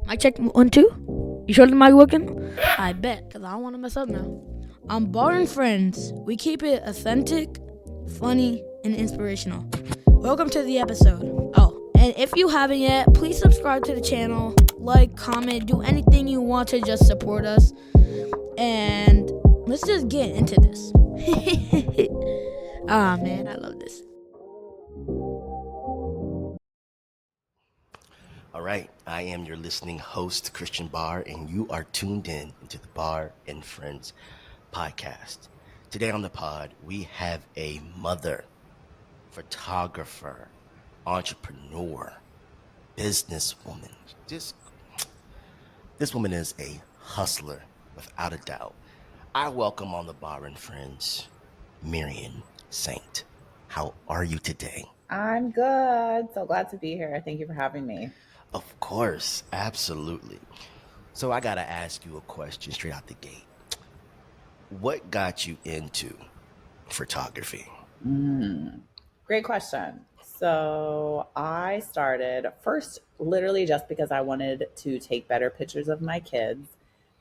Mic check 1 2. You sure the mic working? I bet, cause I don't want to mess up now. I'm Barr+Friends. We keep it authentic, funny, and inspirational. Welcome to the episode. Oh, and if you haven't yet, please subscribe to the channel, like, comment, do anything you want to just support us. And let's just get into this. Ah, man, I love this. All right, I am your listening host, Christian Barr, and you are tuned in into the Barr+Friends podcast. Today on the pod, we have a mother, photographer, entrepreneur, businesswoman. This woman is a hustler, without a doubt. I welcome on the Barr+Friends, Marian Saint. How are you today? I'm good. So glad to be here. Thank you for having me. Of course, absolutely. So I gotta ask you a question straight out the gate. What got you into photography? Great question. So I started first literally just because I wanted to take better pictures of my kids.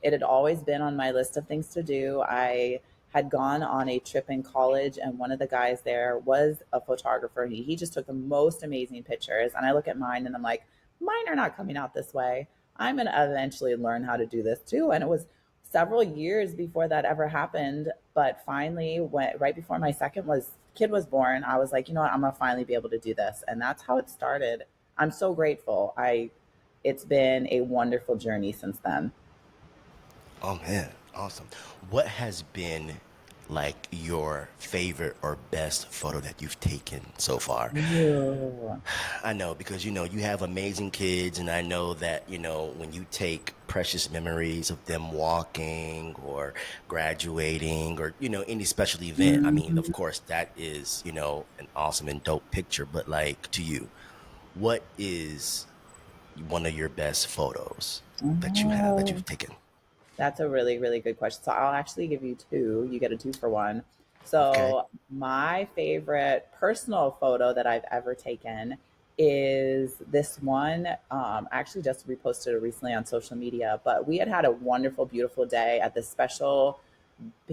It had always been on my list of things to do. I had gone on a trip in college, and one of the guys there was a photographer. He just took the most amazing pictures. And I look at mine and I'm like, mine are not coming out this way. I'm going to eventually learn how to do this too. And it was several years before that ever happened. But finally, when right before my second was kid was born, I was like, you know what, I'm gonna finally be able to do this. And that's how it started. I'm so grateful. It's been a wonderful journey since then. Oh man, awesome. What has been like your favorite or best photo that you've taken so far? Ooh. I know because you have amazing kids, and I know that when you take precious memories of them walking or graduating or any special event. I mean, of Mhm. course, that is an awesome and dope picture. But like to you, what is one of your best photos that Oh, you've taken? that's a really, really good question. So I'll actually give you two. You get a two for one. Okay. So my favorite personal photo that I've ever taken is this one. I actually just reposted it recently on social media, but we had had a wonderful, beautiful day at this special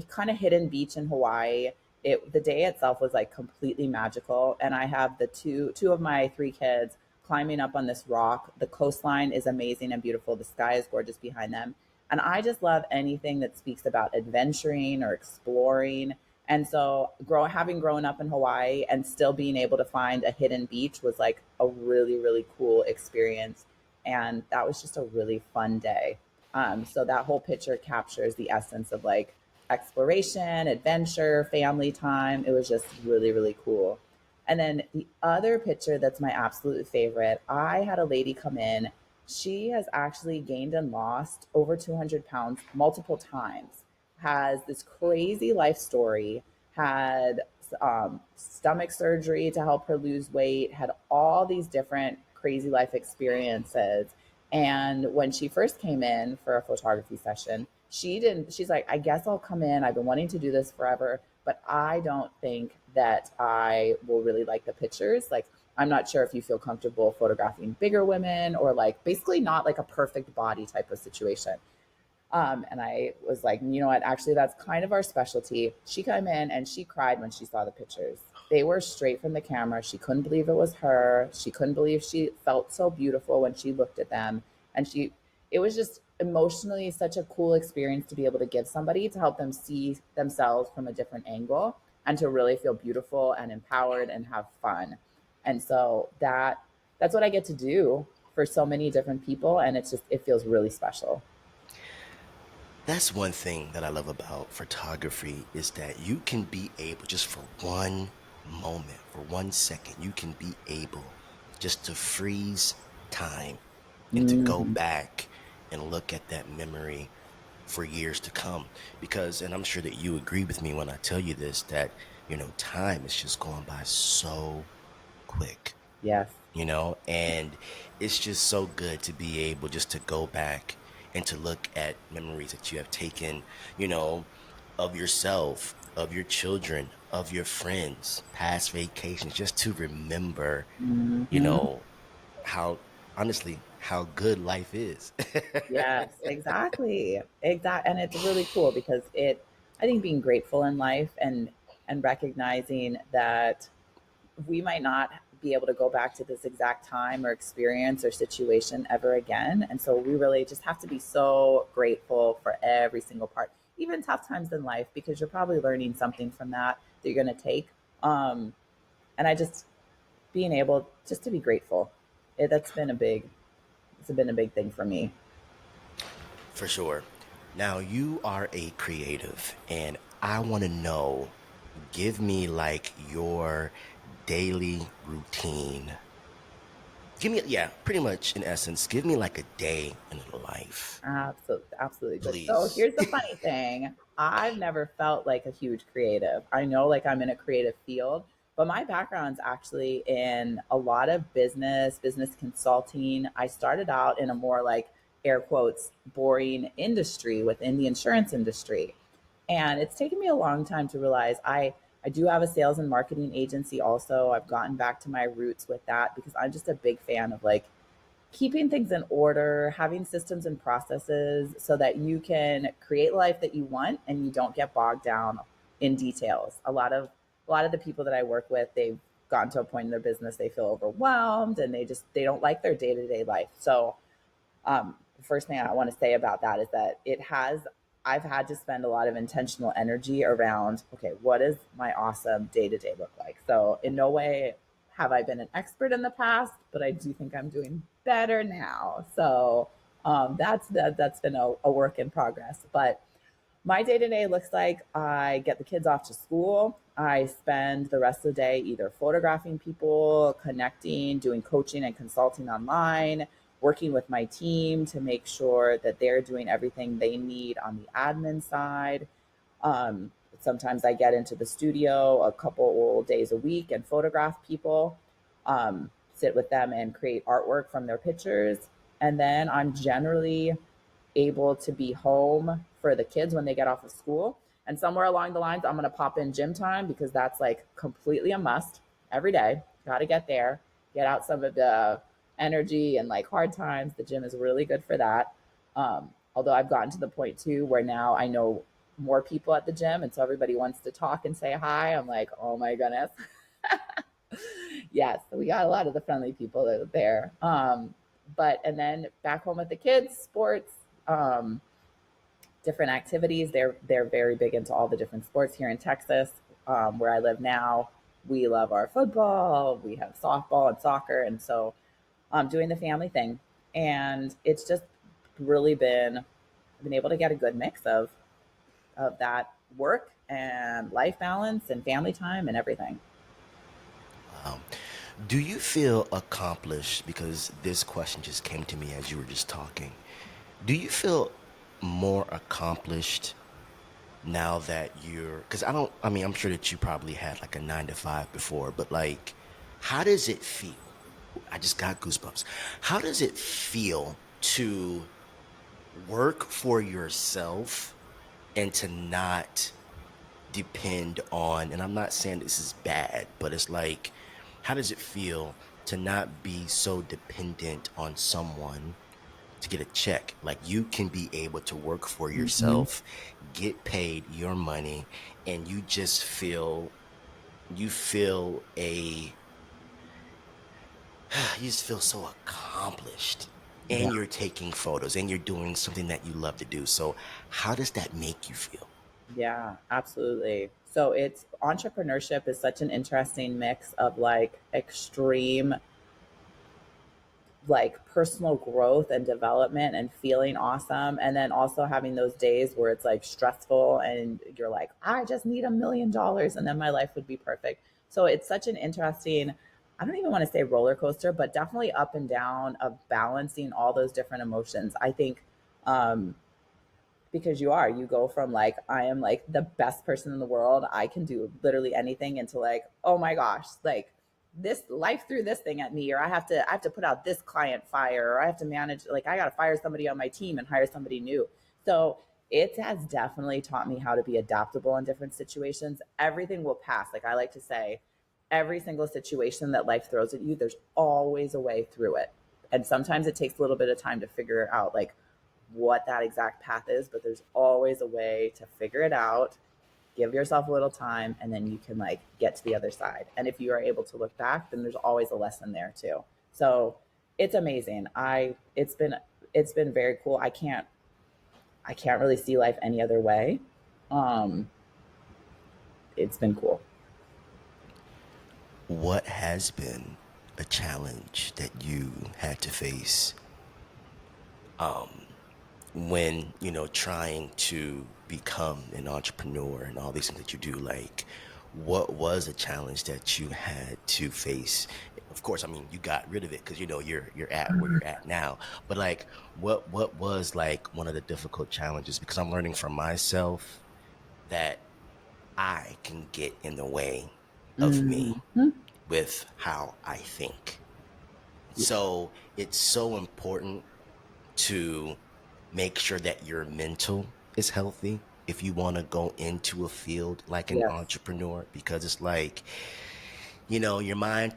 kind of hidden beach in Hawaii. The day itself was like completely magical, and I have the two of my three kids climbing up on this rock. The coastline is amazing and beautiful. The sky is gorgeous behind them, and I just love anything that speaks about adventuring or exploring. And so, having grown up in Hawaii and still being able to find a hidden beach was like a really, really cool experience. And that was just a really fun day. So that whole picture captures the essence of like exploration, adventure, family time. It was just really, really cool. And then the other picture that's my absolute favorite, I had a lady come in. She has actually gained and lost over 200 pounds multiple times, has this crazy life story, had stomach surgery to help her lose weight, had all these different crazy life experiences. And when she first came in for a photography session, she's like, I guess I'll come in. I've been wanting to do this forever, but I don't think that I will really like the pictures. Like, I'm not sure if you feel comfortable photographing bigger women or like basically not like a perfect body type of situation. And I was like, you know what? Actually, that's kind of our specialty. She came in and she cried when she saw the pictures. They were straight from the camera. She couldn't believe it was her. She couldn't believe she felt so beautiful when she looked at them. And it was just emotionally such a cool experience to be able to give somebody to help them see themselves from a different angle and to really feel beautiful and empowered and have fun. And so that's what I get to do for so many different people. And it feels really special. That's one thing that I love about photography is that you can be able just for one moment, for 1 second, you can be able just to freeze time and to go Mhm. back and look at that memory for years to come. Because, and I'm sure that you agree with me when I tell you this, that, time is just going by so quick, Yes. and it's just so good to be able just to go back and to look at memories that you have taken, you know, of yourself, of your children, of your friends, past vacations, just to remember, you Mhm. know, how honestly how good life is. Yes, exactly. Exact, and it's really cool because I think being grateful in life and recognizing that we might not be able to go back to this exact time or experience or situation ever again. And so we really just have to be so grateful for every single part, even tough times in life, because you're probably learning something from that you're going to take. Um, and I just being able just to be grateful, that's been it's been a big thing for me. For sure. Now you are a creative, and I want to know, give me like your daily routine. Give me, yeah, pretty much in essence, give me like a day in the life, Absolutely, absolutely good. So please. here's the funny thing. I've never felt like a huge creative. I know like I'm in a creative field, but my background's actually in a lot of business consulting. I started out in a more like air quotes boring industry within the insurance industry. And it's taken me a long time to realize I do have a sales and marketing agency also. I've gotten back to my roots with that because I'm just a big fan of like keeping things in order, having systems and processes so that you can create a life that you want and you don't get bogged down in details. A lot of the people that I work with, they've gotten to a point in their business they feel overwhelmed and they don't like their day-to-day life. So the first thing I want to say about that is that I've had to spend a lot of intentional energy around, okay, what does my awesome day to day look like? So, in no way have I been an expert in the past, but I do think I'm doing better now. So, that's been a work in progress. But my day to day looks like I get the kids off to school. I spend the rest of the day either photographing people, connecting, doing coaching and consulting online, working with my team to make sure that they're doing everything they need on the admin side. Sometimes I get into the studio a couple days a week and photograph people, sit with them and create artwork from their pictures. And then I'm generally able to be home for the kids when they get off of school. And somewhere along the lines, I'm going to pop in gym time because that's like completely a must every day. Got to get there, get out some of the energy and like hard times. The gym is really good for that. Although I've gotten to the point too where now I know more people at the gym. And so everybody wants to talk and say hi. I'm like, oh my goodness. Yes, we got a lot of the friendly people that are there. But and then back home with the kids, sports, um, different activities. They're very big into all the different sports here in Texas, where I live now. We love our football. We have softball and soccer, and so doing the family thing, and it's just really been I've been able to get a good mix of that work and life balance and family time and everything. Wow. Do you feel accomplished? Because this question just came to me as you were just talking. Do you feel more accomplished now that you're, because I mean, I'm sure that you probably had like a 9 to 5 before, but like, how does it feel? I just got goosebumps. How does it feel to work for yourself and to not depend on, and I'm not saying this is bad, but it's like, how does it feel to not be so dependent on someone to get a check? Like you can be able to work for Mm-hmm. yourself, get paid your money, and you feel a you just feel so accomplished. Yeah. And you're taking photos and you're doing something that you love to do. So how does that make you feel? Yeah, absolutely. So it's entrepreneurship is such an interesting mix of like extreme like personal growth and development and feeling awesome and then also having those days where it's like stressful and you're like I just need $1 million and then my life would be perfect. So it's such an interesting, I don't even want to say roller coaster, but definitely up and down of balancing all those different emotions. I think um because you go from like I am like the best person in the world, I can do literally anything, into like oh my gosh, like this life threw this thing at me, or I have to put out this client fire, or I have to manage, like I got to fire somebody on my team and hire somebody new. So it has definitely taught me how to be adaptable in different situations. Everything will pass, like I like to say, every single situation that life throws at you, there's always a way through it. And sometimes it takes a little bit of time to figure out like what that exact path is, but there's always a way to figure it out. Give yourself a little time, and then you can like get to the other side. And if you are able to look back, then there's always a lesson there too. So it's amazing. It's been very cool. I can't really see life any other way. Um, it's been cool. What has been a challenge that you had to face when, trying to become an entrepreneur and all these things that you do? Like, what was a challenge that you had to face? Of course, I mean, you got rid of it because you're at where you're at now. But like, what was like one of the difficult challenges? Because I'm learning from myself that I can get in the way of me Mm-hmm. with how I think. So it's so important to make sure that your mental is healthy if you want to go into a field like an Yes. entrepreneur, because it's like, your mind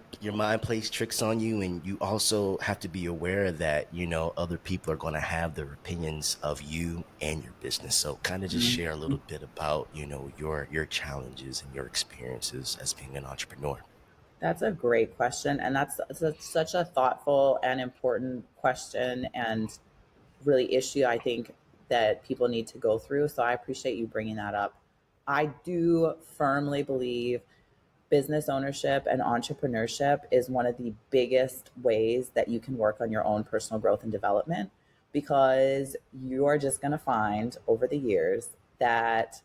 plays tricks on you, and you also have to be aware that, other people are going to have their opinions of you and your business. So kind of just share a Mhm. little bit about, your challenges and your experiences as being an entrepreneur. That's a great question. And that's such a thoughtful and important question and really issue I think that people need to go through. So I appreciate you bringing that up. I do firmly believe business ownership and entrepreneurship is one of the biggest ways that you can work on your own personal growth and development, because you're just going to find over the years that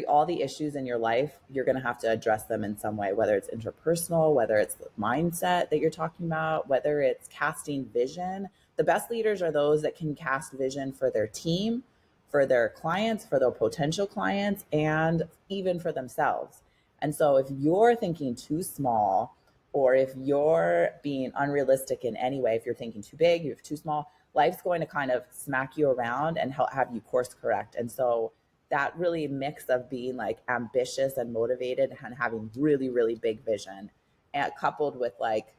all the issues in your life, you're going to have to address them in some way, whether it's interpersonal, whether it's the mindset that you're talking about, whether it's casting vision. The best leaders are those that can cast vision for their team, for their clients, for their potential clients, and even for themselves. And so if you're thinking too small, or if you're being unrealistic in any way, if you're thinking too big, you're too small, life's going to kind of smack you around and have you course correct. And so that really mix of being like ambitious and motivated and having really, really big vision, and coupled with like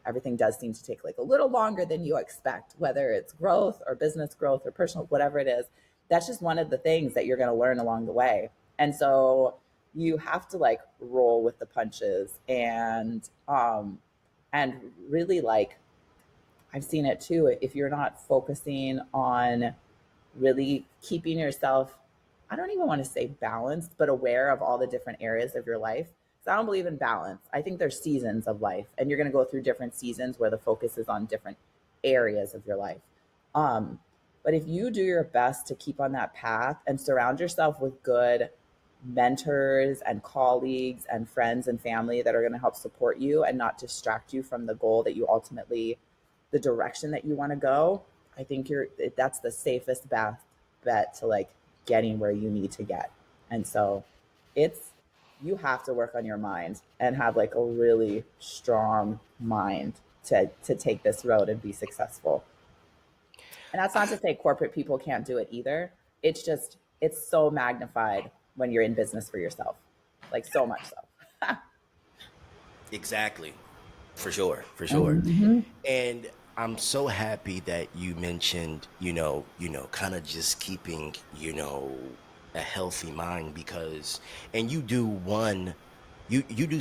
everything does seem to take like a little longer than you expect, whether it's growth or business growth or personal, whatever it is. That's just one of the things that you're going to learn along the way. And so you have to like roll with the punches, and really like I've seen it too. If you're not focusing on really keeping yourself, I don't even want to say balanced, but aware of all the different areas of your life. So I don't believe in balance. I think there's seasons of life, and you're going to go through different seasons where the focus is on different areas of your life. Um, but if you do your best to keep on that path and surround yourself with good mentors and colleagues and friends and family that are going to help support you and not distract you from the goal that you ultimately, the direction that you want to go, I think that's the safest bet to like getting where you need to get. And so it's you have to work on your mind and have like a really strong mind to take this road and be successful. And that's not to say corporate people can't do it either. It's just it's so magnified when you're in business for yourself. Like so much so. Exactly. For sure, for sure. Mhm. And I'm so happy that you mentioned, kind of just keeping, a healthy mind, because and you do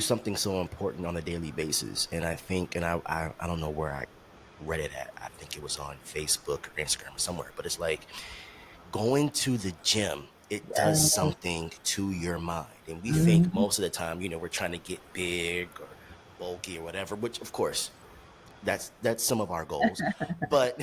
something so important on a daily basis. And I think, and I don't know where I read it at. I think it was on Facebook or Instagram or somewhere, but it's like going to the gym, it does Yeah. something to your mind. And we think Mhm. most of the time, we're trying to get big or bulky or whatever, which of course that's some of our goals. But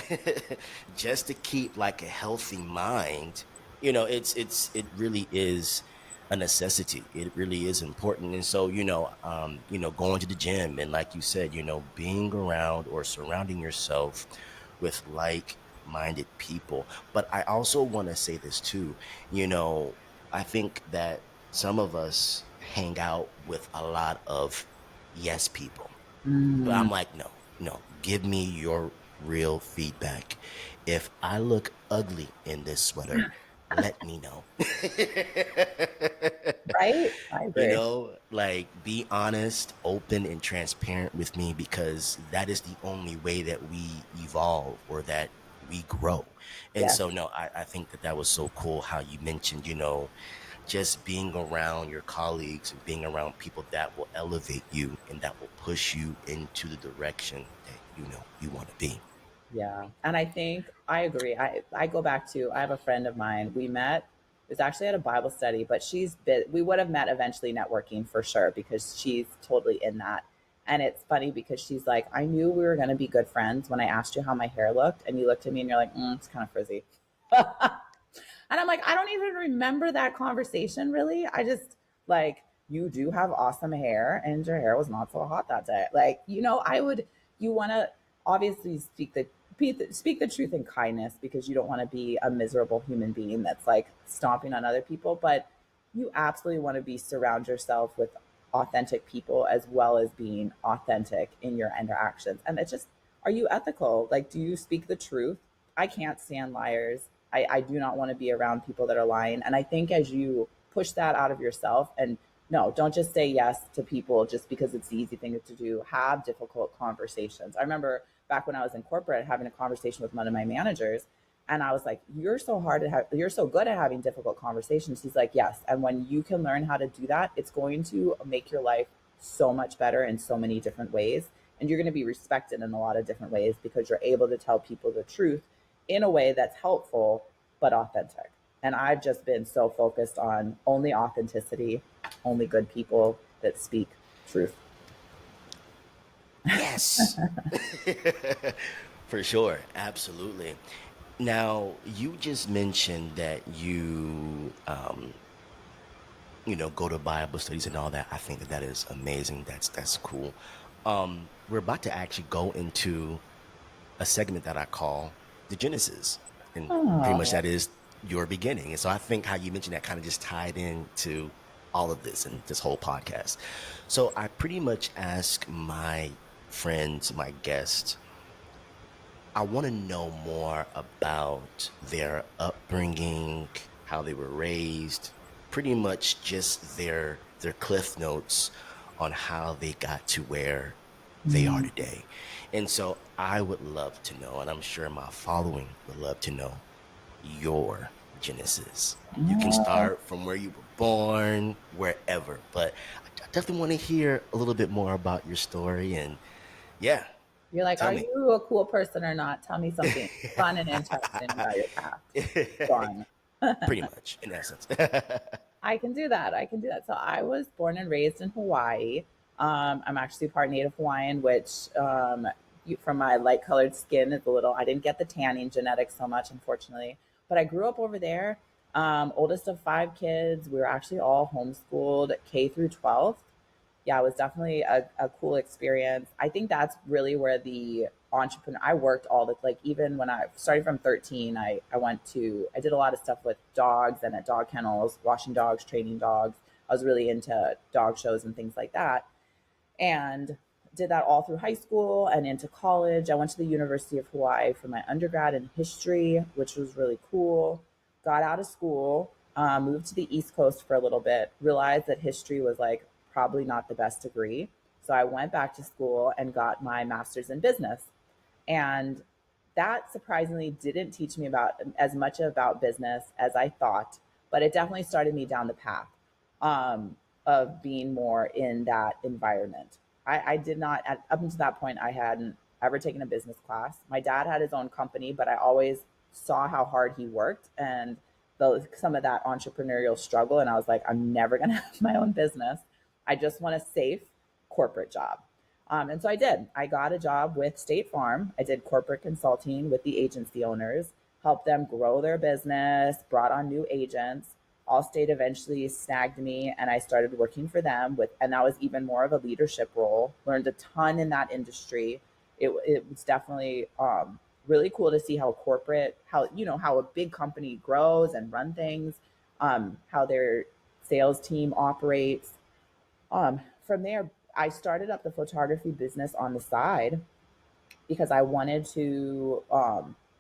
just to keep like a healthy mind, it really is a necessity. It really is important. And so, going to the gym, and like you said, being around or surrounding yourself with like-minded people. But I also want to say this too. I think that some of us hang out with a lot of yes people, but Mm. I'm like, no, no, give me your real feedback. If I look ugly in this sweater, let me know. Right? I agree. Like be honest, open, and transparent with me because that is the only way that we evolve or that we grow. And Yes. so, no, I think that that was so cool how you mentioned, just being around your colleagues and being around people that will elevate you and that will push you into the direction that you want to be. Yeah. And I think I agree. I go back to, I have a friend of mine. We met, it was actually at a Bible study, but we would have met eventually networking for sure because she's totally in that. And it's funny because she's like, I knew we were going to be good friends when I asked you how my hair looked. And you looked at me and you're like, it's kind of frizzy. And I'm like, I don't even remember that conversation really. I just like, you do have awesome hair and your hair was not so hot that day. Like, you want to obviously speak the truth in kindness because you don't want to be a miserable human being that's like stomping on other people, but you absolutely want to surround yourself with authentic people as well as being authentic in your interactions. And it's just, are you ethical? Like, do you speak the truth? I can't stand liars. I do not want to be around people that are lying. And I think as you push that out of yourself and no, don't just say yes to people just because it's the easy thing to do. Have difficult conversations. I remember back when I was in corporate having a conversation with one of my managers, and I was like, you're so good at having difficult conversations." He's like, "Yes, and when you can learn how to do that, it's going to make your life so much better in so many different ways, and you're going to be respected in a lot of different ways because you're able to tell people the truth in a way that's helpful but authentic." And I've just been so focused on only authenticity, only good people that speak truth. Yes. For sure. Absolutely. Now, you just mentioned that go to Bible studies and all that. I think that that is amazing. That's cool. We're about to actually go into a segment that I call the Genesis, and pretty much Oh, that is your beginning. And so I think how you mentioned that kind of just tied into all of this and this whole podcast. So I pretty much ask my friends, my guests, I want to know more about their upbringing, how they were raised, pretty much just their cliff notes on how they got to where they are mm, today. And so I would love to know, and I'm sure my following would love to know your Genesis. You can oh. start from where you were born, wherever, but I definitely want to hear a little bit more about your story. And yeah, You're like, tell are me. you a cool person or not? Tell me something fun and interesting about your past. Fun. Pretty much, in essence. I can do that. I can do that. So I was born and raised in Hawaii. I'm actually part Native Hawaiian, which from my light colored skin is a little. I didn't get the tanning genetics so much, unfortunately, but I grew up over there. Oldest of five kids. We were actually all homeschooled K through 12th. Yeah, it was definitely a cool experience. I think that's really where the entrepreneur, I worked all the, like, even when I started from 13, I did a lot of stuff with dogs and at dog kennels, washing dogs, training dogs. I was really into dog shows and things like that. And did that all through high school and into college. I went to the University of Hawaii for my undergrad in history, which was really cool. Got out of school, moved to the East Coast for a little bit, realized that history was like probably not the best degree. So I went back to school and got my master's in business. And that surprisingly didn't teach me about as much about business as I thought, but it definitely started me down the path um, of being more in that environment. I did not, up until that point, I hadn't ever taken a business class. My dad had his own company, but I always saw how hard he worked and some of that entrepreneurial struggle. And I was like, I'm never going to have my own business. I just want a safe corporate job. And so I did. I got a job with State Farm. I did corporate consulting with the agency owners, helped them grow their business, brought on new agents. Allstate eventually snagged me, and I started working for them and that was even more of a leadership role. Learned a ton in that industry. It was definitely really cool to see how corporate, how a big company grows and run things, how their sales team operates. From there, I started up the photography business on the side because I wanted to.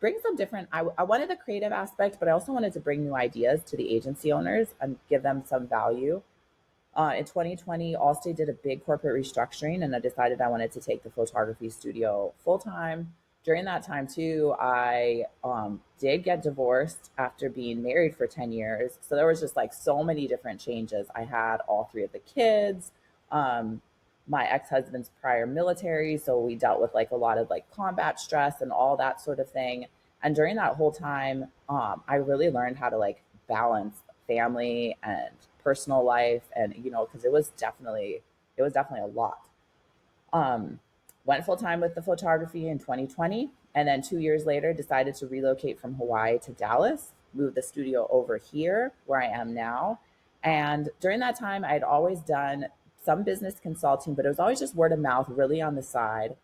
bring some different, I wanted the creative aspect, but I also wanted to bring new ideas to the agency owners and give them some value. In 2020, Allstate did a big corporate restructuring, and I decided I wanted to take the photography studio full time. During that time, too, I did get divorced after being married for 10 years. So there was just like so many different changes. I had all three of the kids, um, my ex husband's prior military. So we dealt with like a lot of like combat stress and all that sort of thing. And during that whole time, I really learned how to like balance family and personal life, and because it was definitely a lot. um, Went full time with the photography in 2020, and then 2 years later decided to relocate from Hawaii to Dallas, move the studio over here where I am now. And during that time, I had always done some business consulting, but it was always just word of mouth, really on the side.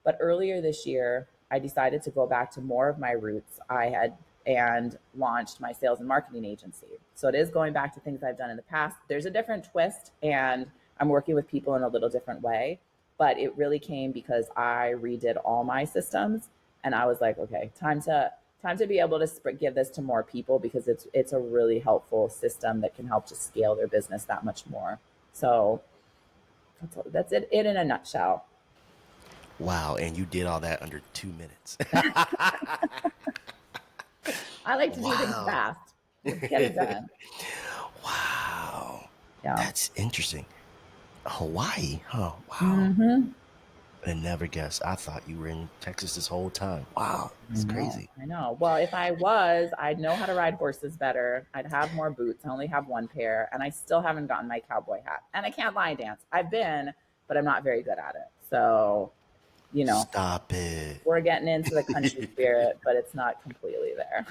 But earlier this year, I decided to go back to more of my roots. I had and launched my sales and marketing agency. So it is going back to things I've done in the past. There's a different twist, and I'm working with people in a little different way, but it really came because I redid all my systems, and I was like, okay, time to be able to give this to more people, because it's a really helpful system that can help to scale their business that much more. So that's it in a nutshell. Wow, and you did all that under 2 minutes. I like to do things Wow. fast. Let's get it done. Wow. Yeah. That's interesting. Hawaii, huh? Wow. Mm-hmm. I never guessed. I thought you were in Texas this whole time. Wow. I That's know. crazy. I know. Well, if I was, I'd know how to ride horses better. I'd have more boots. I only have one pair, and I still haven't gotten my cowboy hat. And I can't line dance. I've been, but I'm not very good at it. So, you know, Stop it. we're getting into the country spirit, but it's not completely there.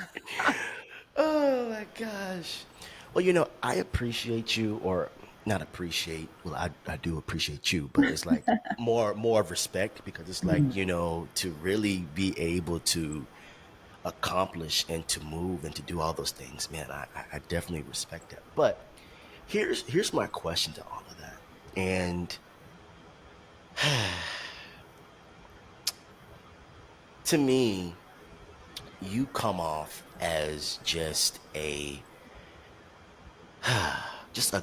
Oh my gosh. Well, I appreciate you, or not appreciate. Well, I do appreciate you, but it's like more of respect, because it's like, to really be able to accomplish and to move and to do all those things, man, I definitely respect that. But here's my question to all of that. And to me, you come off as just a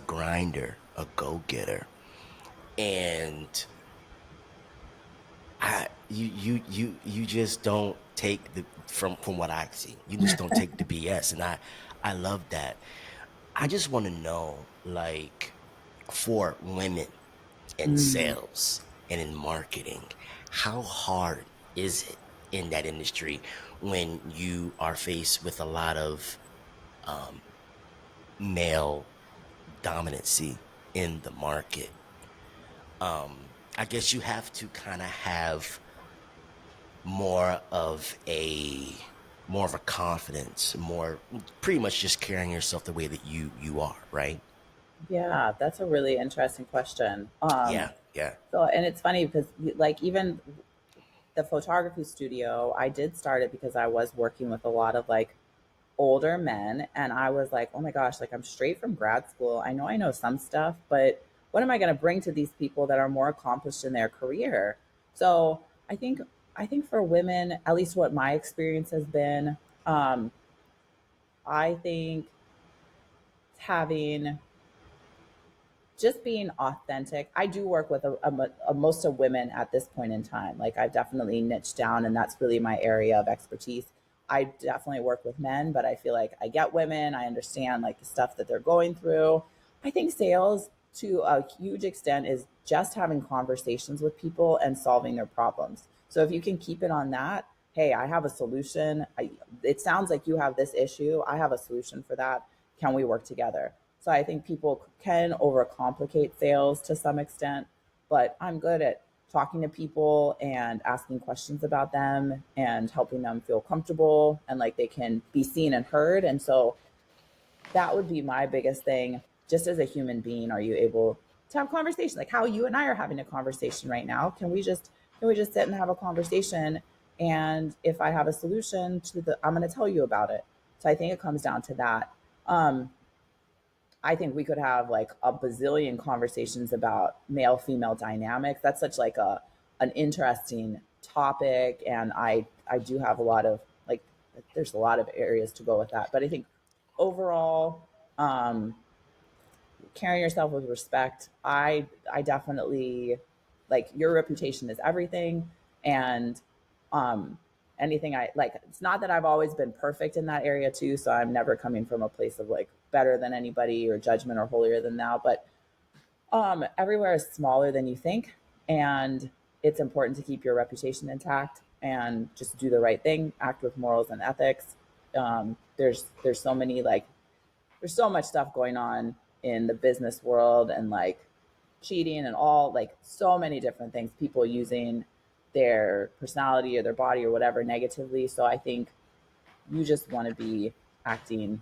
grinder, a go-getter. And you just don't take the from what I see. You just don't take the BS, and I love that. I just want to know, like, for women in Mm. sales and in marketing, how hard is it in that industry when you are faced with a lot of male dominancy in the market? I guess you have to kind of have more of a more of a confidence, more pretty much just carrying yourself the way that you are, right? Yeah, that's a really interesting question. Yeah, yeah. So, and it's funny because, like, even the photography studio, I did start it because I was working with a lot of like older men, and I was like, oh my gosh, like I'm straight from grad school. I know some stuff, but what am I going to bring to these people that are more accomplished in their career? So I think for women, at least what my experience has been, um, I think having just being authentic. I do work with most of women at this point in time. Like I've definitely niched down, and that's really my area of expertise. I definitely work with men, but I feel like I get women. I understand like the stuff that they're going through. I think sales to a huge extent is just having conversations with people and solving their problems. So if you can keep it on that, hey, I have a solution. It sounds like you have this issue. I have a solution for that. Can we work together? So I think people can overcomplicate sales to some extent, but I'm good at talking to people and asking questions about them and helping them feel comfortable and like they can be seen and heard. And so that would be my biggest thing. Just as a human being, are you able to have conversation like how you and I are having a conversation right now? Can we just sit and have a conversation? And if I have a solution to I'm going to tell you about it. So I think it comes down to that. Um, I think we could have like a bazillion conversations about male female dynamics. That's such like a an interesting topic, and I do have a lot of like there's a lot of areas to go with that. But I think overall, um, carrying yourself with respect, I definitely like your reputation is everything. And um anything I like, it's not that I've always been perfect in that area too. So I'm never coming from a place of like better than anybody or judgment or holier than thou. But everywhere is smaller than you think, and it's important to keep your reputation intact and just do the right thing, act with morals and ethics. There's so many like there's so much stuff going on in the business world and like cheating and all like so many different things, people using their personality or their body or whatever negatively. So I think you just want to be acting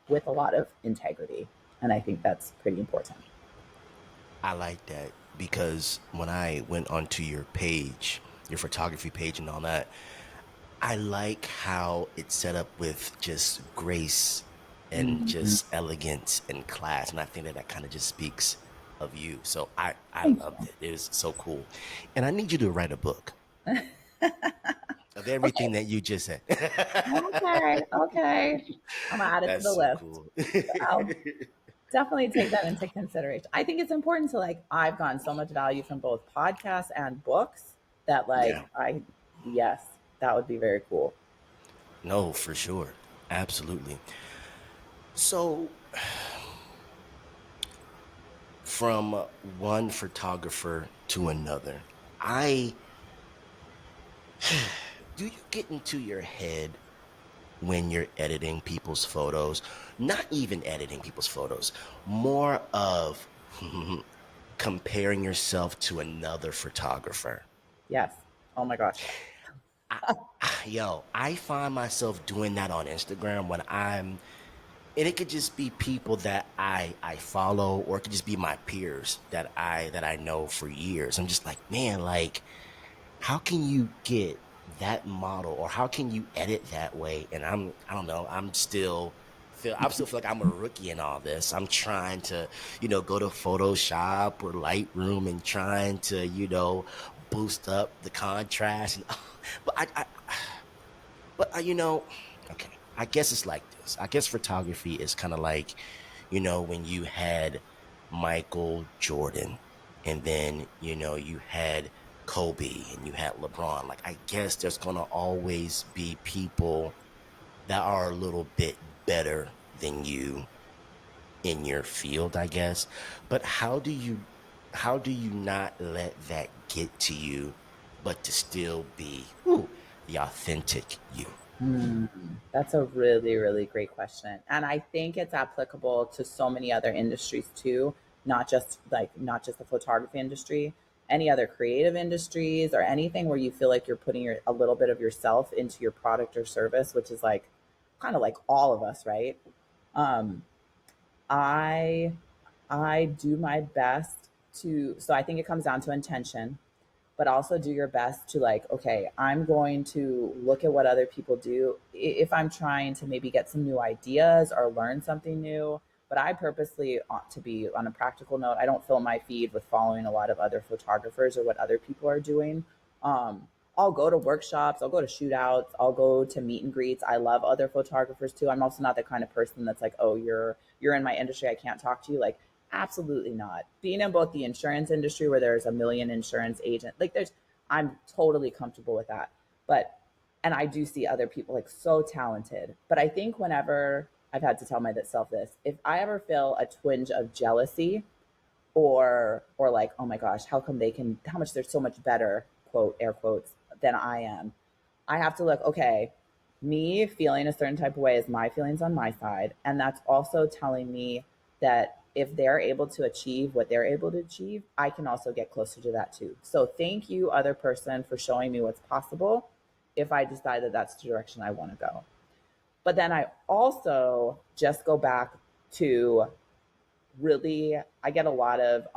with a lot of integrity, and I think that's pretty important. I like that because when I went onto your page, your photography page and all that, I like how it's set up with just grace and Mm-hmm. just elegance and class. And I think that that kind of just speaks of you. So I Thank loved you. it. It was so cool. And I need you to write a book of everything Okay. that you just said. Okay. Okay. I'm gonna add it to That's the so list. cool. I'll definitely take that into consideration. I think it's important to like, I've gotten so much value from both podcasts and books that like Yeah. yes, that would be very cool. No, for sure. Absolutely. So, from one photographer to another, I do you get into your head when you're editing people's photos? Not even editing people's photos, more of comparing yourself to another photographer. Yes. Oh my gosh. I, yo, I find myself doing that on Instagram when and it could just be people that I follow, or it could just be my peers that I know for years. I'm just like, man, like, how can you get that model, or how can you edit that way? And I don't know, I still feel like I'm a rookie in all this. I'm trying to, go to Photoshop or Lightroom and trying to, boost up the contrast. And but okay. I guess it's like this. I guess photography is kind of like, when you had Michael Jordan, and then, you had Kobe, and you had LeBron. Like, I guess there's going to always be people that are a little bit better than you in your field, I guess. But how do you not let that get to you, but to still be the authentic you? Hmm. That's a really, really great question. And I think it's applicable to so many other industries too, not just the photography industry, any other creative industries or anything where you feel like you're putting a little bit of yourself into your product or service, which is like kind of like all of us, right? Um, I I do my best to, so I think it comes down to intention, but also do your best to like, okay, I'm going to look at what other people do if I'm trying to maybe get some new ideas or learn something new. But I purposely ought to be on a practical note. I don't fill my feed with following a lot of other photographers or what other people are doing. Um, I'll go to workshops, I'll go to shootouts, I'll go to meet and greets. I love other photographers too. I'm also not the kind of person that's like, oh, you're in my industry, I can't talk to you. Like, absolutely not. Being in both the insurance industry where there's a million insurance agents, like I'm totally comfortable with that. But and I do see other people like so talented. But I think whenever I've had to tell myself this, if I ever feel a twinge of jealousy or like, oh my gosh, how much they're so much better, quote, air quotes, than I am, I have to look, okay, me feeling a certain type of way is my feelings on my side. And that's also telling me that if they're able to achieve what they're able to achieve, I can also get closer to that too. So thank you, other person, for showing me what's possible if I decide that that's the direction I want to go. But then I also just go back to really, I get a lot of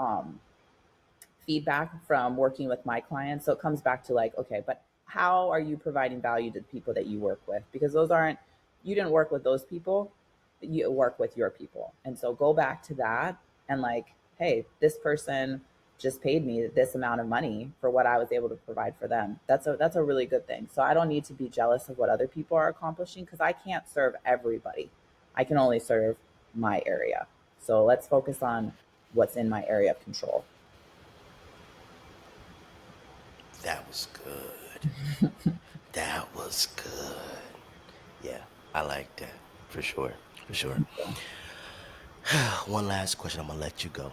feedback from working with my clients. So it comes back to like, okay, but how are you providing value to the people that you work with? Because you didn't work with those people, you work with your people. And so go back to that and like, hey, this person just paid me this amount of money for what I was able to provide for them. That's a really good thing. So I don't need to be jealous of what other people are accomplishing because I can't serve everybody. I can only serve my area. So let's focus on what's in my area of control. That was good. That was good. Yeah, I like that for sure. For sure. One last question. I'm gonna let you go.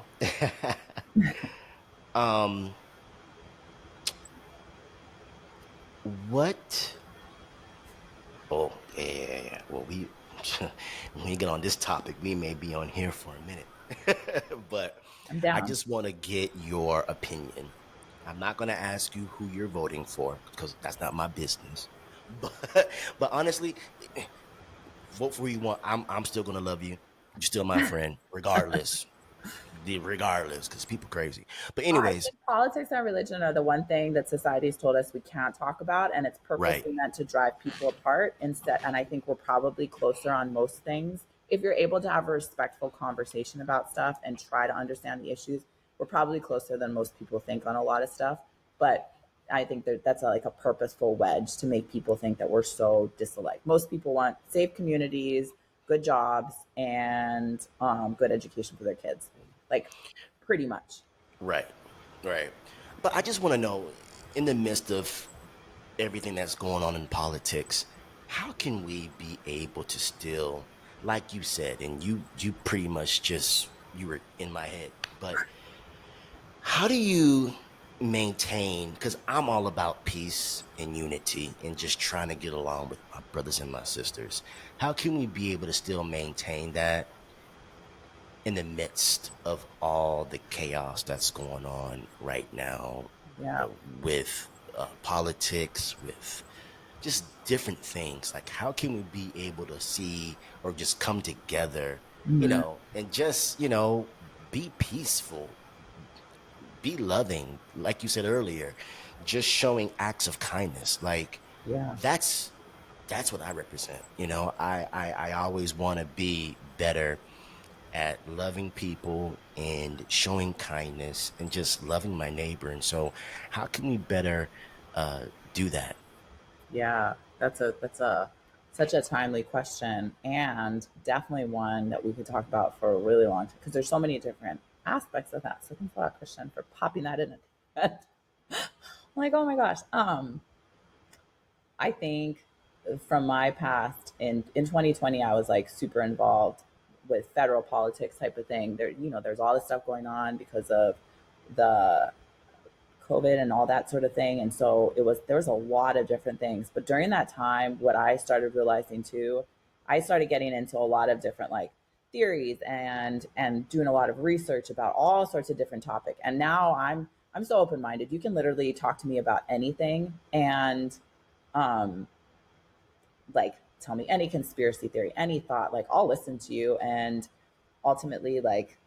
um, what? Oh, yeah, yeah, yeah. Well, we when we get on this topic, we may be on here for a minute. But I'm I down. just want to get your opinion. I'm not gonna ask you who you're voting for because that's not my business. But honestly, vote for who you want. I'm still gonna love you. You're still my friend, regardless. Regardless, because people crazy. But I anyways, think politics and religion are the one thing that society's told us we can't talk about, and it's right, purposely meant to drive people apart instead. And I think we're probably closer on most things. If you're able to have a respectful conversation about stuff and try to understand the issues, we're probably closer than most people think on a lot of stuff. But I think that's like a purposeful wedge to make people think that we're so disalike. Most people want safe communities, good jobs, and good education for their kids. Like, pretty much. right, right. But I just want to know, in the midst of everything that's going on in politics, how can we be able to still, like you said, and you pretty much just you were in my head, but how do you maintain, because I'm all about peace and unity and just trying to get along with my brothers and my sisters. How can we be able to still maintain that in the midst of all the chaos that's going on right now, Yeah. with politics, with just different things? Like, how can we be able to see or just come together, Mhm. and just, be peaceful, be loving, like you said earlier, just showing acts of kindness. Like, Yeah. that's that's what I represent. I always want to be better at loving people and showing kindness and just loving my neighbor. And so, how can we better do that? Yeah. That's a such a timely question, and definitely one that we could talk about for a really long time because there's so many different aspects of that. So thanks a lot, Christian, for popping that in. I'm like, oh my gosh. I think from my past in 2020, I was like super involved with federal politics type of thing. There's all this stuff going on because of the COVID and all that sort of thing. And so there was a lot of different things. But during that time, what I started realizing too, I started getting into a lot of different like theories and doing a lot of research about all sorts of different topics. And now I'm so open minded. You can literally talk to me about anything and um like tell me any conspiracy theory, any thought, like I'll listen to you. And ultimately, like,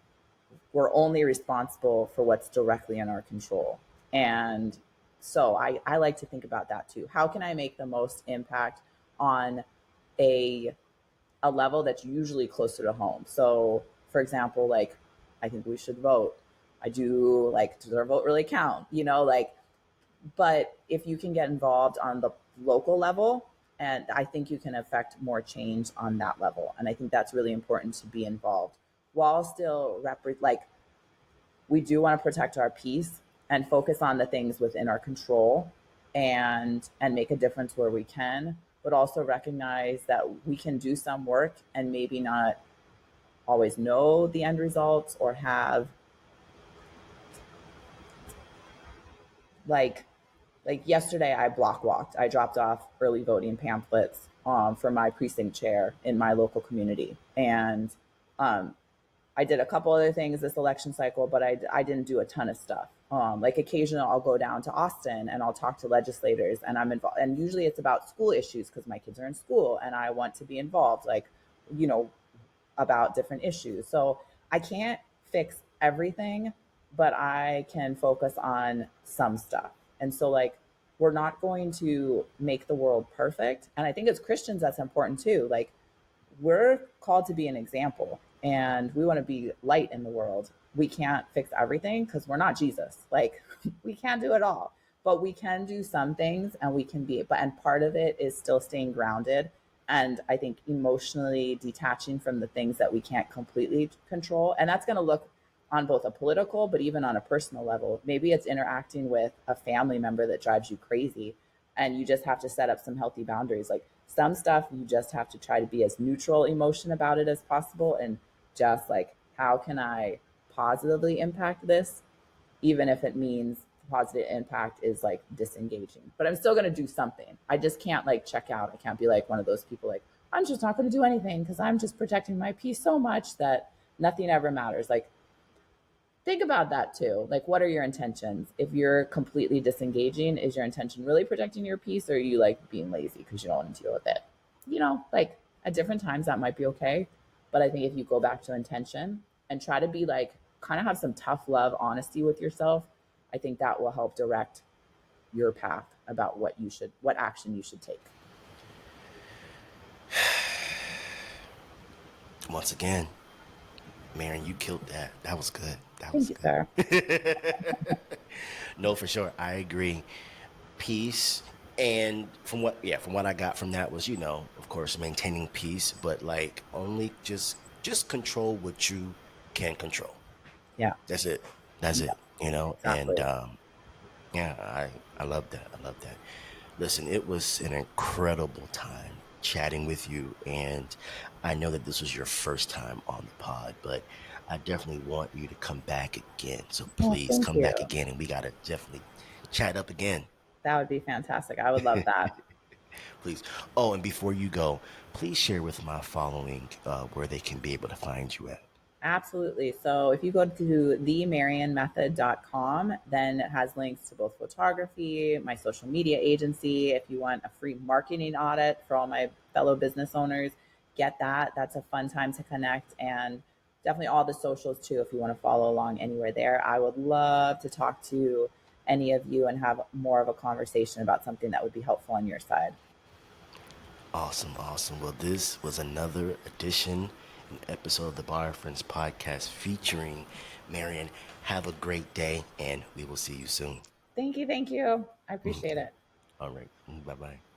we're only responsible for what's directly in our control. And so I like to think about that too. How can I make the most impact on a a level that's usually closer to home? So for example, like, I think we should vote. I do, like, does our vote really count? Like, but if you can get involved on the local level, and I think you can affect more change on that level. And I think that's really important to be involved while still like, we do want to protect our peace and focus on the things within our control and make a difference where we can, but also recognize that we can do some work and maybe not always know the end results or have like yesterday I block walked. I dropped off early voting pamphlets for my precinct chair in my local community. And um, I did a couple other things this election cycle, but I didn't do a ton of stuff. Like, occasionally I'll go down to Austin and I'll talk to legislators, and I'm involved. And usually it's about school issues because my kids are in school and I want to be involved, like, you know, about different issues. So I can't fix everything, but I can focus on some stuff. And so, like, we're not going to make the world perfect. And I think as Christians, that's important too. Like, we're called to be an example and we want to be light in the world. we can't fix everything because we're not Jesus. Like we can't do it all, but we can do some things and we can be, but, and part of it is still staying grounded. And I think emotionally detaching from the things that we can't completely control. And that's going to look on both a political, but even on a personal level. Maybe it's interacting with a family member that drives you crazy. And you just have to set up some healthy boundaries. Like some stuff, you just have to try to be as neutral emotion about it as possible. And just like, how can I positively impact this, even if it means the positive impact is like disengaging. But I'm still going to do something. I just can't like check out. I can't be like one of those people like, I'm just not going to do anything because I'm just protecting my peace so much that nothing ever matters. Like, think about that too. Like, what are your intentions? If you're completely disengaging, is your intention really protecting your peace, or are you like being lazy because you don't want to deal with it? Like at different times that might be okay. But I think if you go back to intention and try to be like, kind of have some tough love, honesty with yourself, I think that will help direct your path about what action you should take. Once again, Marian, you killed that. That was good. That Thank was you, sir. good. No, for sure. I agree. Peace. And from what I got from that was, of course, maintaining peace, but like only just control what you can control. Yeah, That's it. That's yeah, it. And exactly. yeah, I love that. I love that. Listen, it was an incredible time chatting with you, and I know that this was your first time on the pod, but I definitely want you to come back again. So Well, please thank come you. back again, and we gotta definitely chat up again. That would be fantastic. I would love that. Please. Oh, and before you go, please share with my following where they can be able to find you at. Absolutely. So if you go to themarianmethod.com, then it has links to both photography, my social media agency. If you want a free marketing audit for all my fellow business owners, get that. That's a fun time to connect. And definitely all the socials too, if you want to follow along anywhere there. I would love to talk to any of you and have more of a conversation about something that would be helpful on your side. Awesome, awesome. Well, this was another edition, an episode of the Barr+Friends podcast featuring Marian. Have a great day, and we will see you soon. Thank you. Thank you. I appreciate Okay. it. All right. Bye bye.